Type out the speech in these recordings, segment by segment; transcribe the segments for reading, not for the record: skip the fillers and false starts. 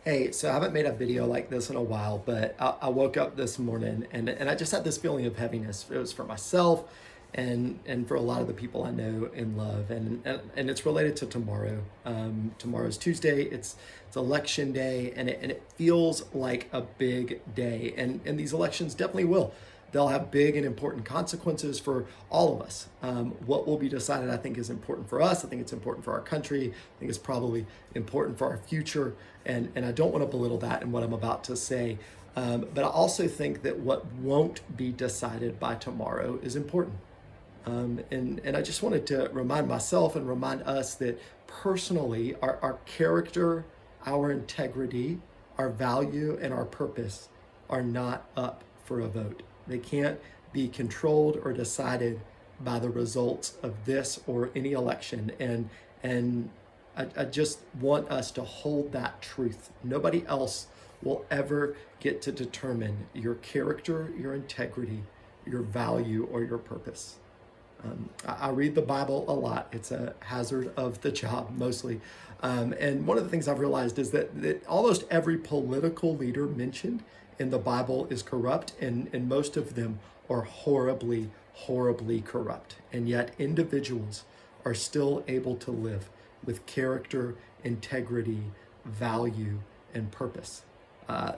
Hey, so I haven't made a video like this in a while, but I woke up this morning and I just had this feeling of heaviness. It was for myself and for a lot of the people I know and love, and it's related to tomorrow. Tomorrow's Tuesday. It's election day, and it feels like a big day, and these elections definitely will. They'll have big and important consequences for all of us. What will be decided, I think, is important for us. I think it's important for our country. I think it's probably important for our future. And I don't want to belittle that in what I'm about to say. But I also think that what won't be decided by tomorrow is important. And I just wanted to remind myself and remind us that personally, our character, our integrity, our value, and our purpose are not up for a vote. They can't be controlled or decided by the results of this or any election. And I just want us to hold that truth. Nobody else will ever get to determine your character, your integrity, your value, or your purpose. I read the Bible a lot. It's a hazard of the job mostly. And one of the things I've realized is that almost every political leader mentioned in the Bible is corrupt, and most of them are horribly, horribly corrupt. And yet individuals are still able to live with character, integrity, value, and purpose.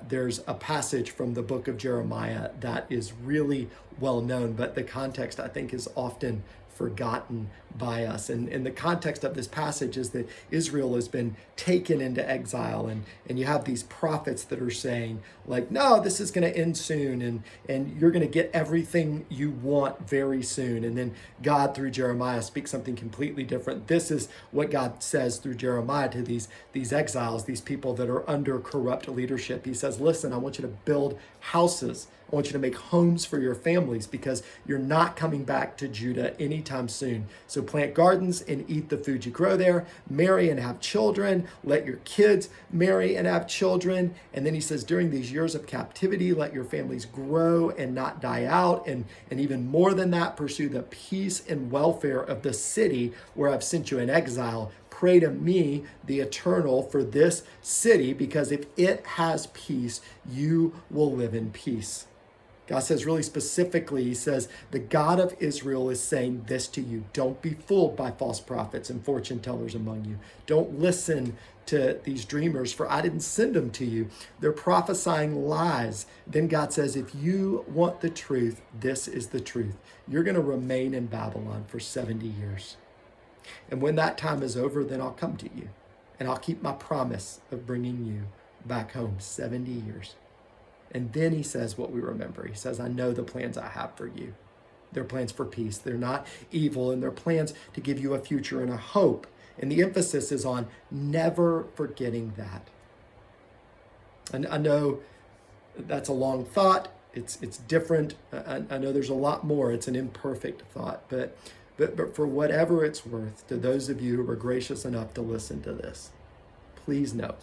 There's a passage from the book of Jeremiah that is really well known, but the context, I think, is often forgotten by us. And the context of this passage is that Israel has been taken into exile, and you have these prophets that are saying, like, no, this is going to end soon, and you're going to get everything you want very soon. And then God, through Jeremiah, speaks something completely different. This is what God says through Jeremiah to these exiles, these people that are under corrupt leadership. He says, listen, I want you to build houses. I want you to make homes for your families because you're not coming back to Judah anytime soon. So plant gardens and eat the food you grow there. Marry and have children. Let your kids marry and have children. And then he says, during these years of captivity, let your families grow and not die out. And even more than that, pursue the peace and welfare of the city where I've sent you in exile. Pray to me, the eternal, for this city, because if it has peace, you will live in peace. God says really specifically, he says, the God of Israel is saying this to you. Don't be fooled by false prophets and fortune tellers among you. Don't listen to these dreamers, for I didn't send them to you. They're prophesying lies. Then God says, if you want the truth, this is the truth. You're going to remain in Babylon for 70 years. And when that time is over, then I'll come to you and I'll keep my promise of bringing you back home 70 years. And then he says what we remember. He says, I know the plans I have for you. They're plans for peace. They're not evil, and they're plans to give you a future and a hope. And the emphasis is on never forgetting that. And I know that's a long thought. It's different. I know there's a lot more. It's an imperfect thought. But for whatever it's worth, to those of you who were gracious enough to listen to this, please know,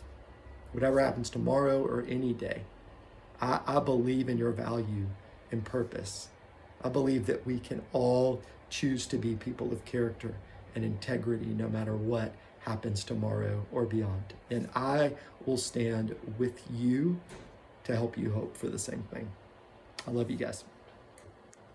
whatever happens tomorrow or any day, I believe in your value and purpose. I believe that we can all choose to be people of character and integrity no matter what happens tomorrow or beyond. And I will stand with you to help you hope for the same thing. I love you guys.